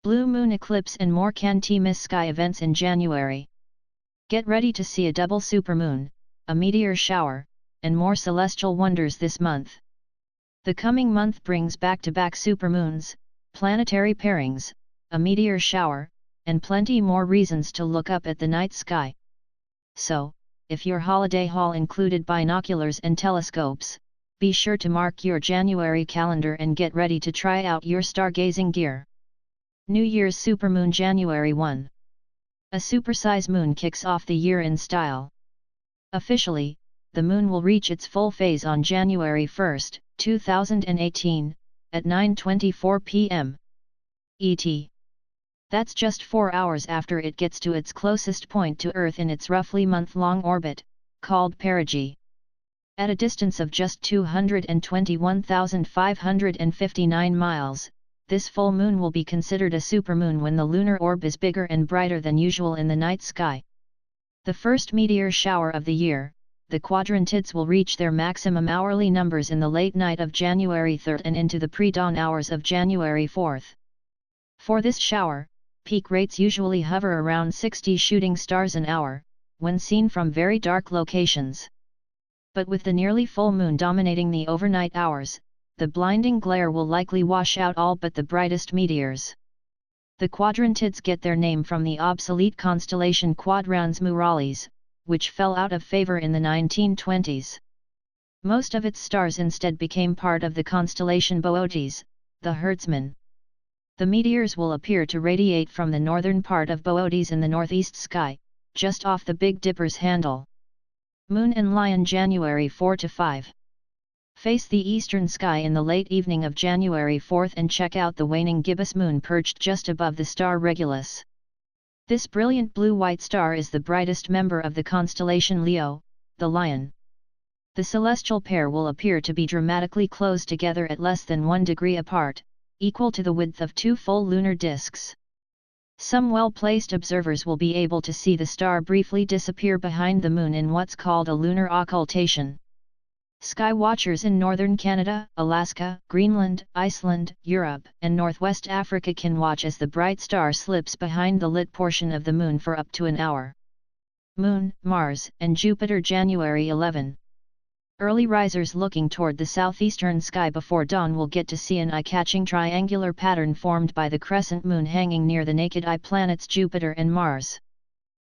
Blue moon eclipse and more can't-miss sky events in January. Get ready to see a double supermoon, a meteor shower, and more celestial wonders this month. The coming month brings back-to-back supermoons, planetary pairings, a meteor shower, and plenty more reasons to look up at the night sky. So, if your holiday haul included binoculars and telescopes, be sure to mark your January calendar and get ready to try out your stargazing gear. New Year's supermoon January 1. A supersize moon kicks off the year in style. Officially, the moon will reach its full phase on January 1, 2018, at 9:24 p.m. ET. That's just 4 hours after it gets to its closest point to Earth in its roughly month-long orbit, called perigee. At a distance of just 221,559 miles, this full moon will be considered a supermoon when the lunar orb is bigger and brighter than usual in the night sky. The first meteor shower of the year, the quadrantids will reach their maximum hourly numbers in the late night of January 3 and into the pre-dawn hours of January 4. For this shower, peak rates usually hover around 60 shooting stars an hour, when seen from very dark locations. But with the nearly full moon dominating the overnight hours, the blinding glare will likely wash out all but the brightest meteors. The quadrantids get their name from the obsolete constellation Quadrans Muralis, which fell out of favor in the 1920s. Most of its stars instead became part of the constellation Boötes, the herdsman. The meteors will appear to radiate from the northern part of Boötes in the northeast sky, just off the Big Dipper's handle. Moon and Lion January 4–5. Face the eastern sky in the late evening of January 4 and check out the waning gibbous moon perched just above the star Regulus. This brilliant blue-white star is the brightest member of the constellation Leo, the Lion. The celestial pair will appear to be dramatically close together at less than 1 degree apart, equal to the width of 2 full lunar disks. Some well-placed observers will be able to see the star briefly disappear behind the moon in what's called a lunar occultation. Sky watchers in northern Canada, Alaska, Greenland, Iceland, Europe, and northwest Africa can watch as the bright star slips behind the lit portion of the moon for up to an hour. Moon, Mars, and Jupiter January 11. Early risers looking toward the southeastern sky before dawn will get to see an eye-catching triangular pattern formed by the crescent moon hanging near the naked eye planets Jupiter and Mars.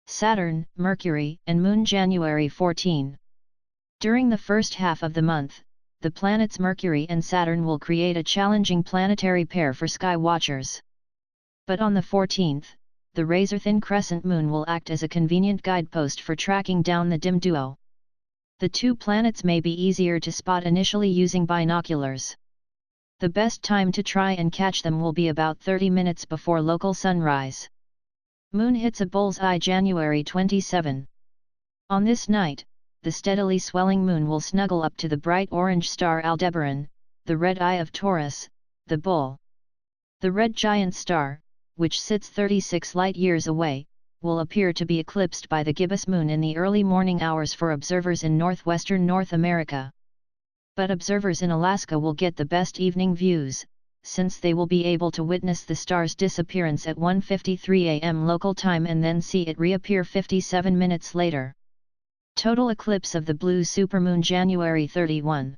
Saturn, Mercury, and Moon January 14. During the first half of the month, the planets Mercury and Saturn will create a challenging planetary pair for sky watchers. But on the 14th, the razor-thin crescent moon will act as a convenient guidepost for tracking down the dim duo. The two planets may be easier to spot initially using binoculars. The best time to try and catch them will be about 30 minutes before local sunrise. Moon hits a bull's-eye January 27. On this night, the steadily swelling moon will snuggle up to the bright orange star Aldebaran, the red eye of Taurus, the bull. The red giant star, which sits 36 light-years away, will appear to be eclipsed by the gibbous moon in the early morning hours for observers in northwestern North America. But observers in Alaska will get the best evening views, since they will be able to witness the star's disappearance at 1:53 a.m. local time and then see it reappear 57 minutes later. Total eclipse of the blue supermoon January 31.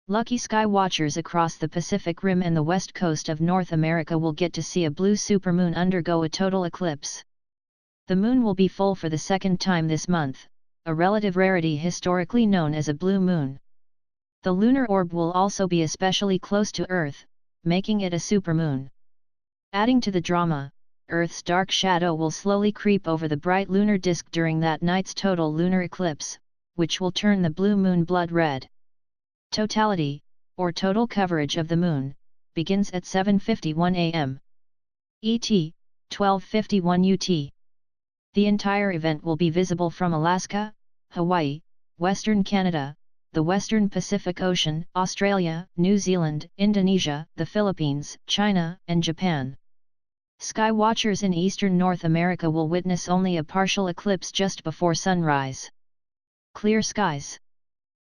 Lucky sky watchers across the Pacific Rim and the west coast of North America will get to see a blue supermoon undergo a total eclipse. The moon will be full for the second time this month, a relative rarity historically known as a blue moon. The lunar orb will also be especially close to Earth, making it a supermoon. Adding to the drama, Earth's dark shadow will slowly creep over the bright lunar disk during that night's total lunar eclipse, which will turn the blue moon blood red. Totality, or total coverage of the moon, begins at 7:51 a.m. ET, 12:51 UT. The entire event will be visible from Alaska, Hawaii, Western Canada, the Western Pacific Ocean, Australia, New Zealand, Indonesia, the Philippines, China, and Japan. Sky watchers in eastern North America will witness only a partial eclipse just before sunrise. Clear skies.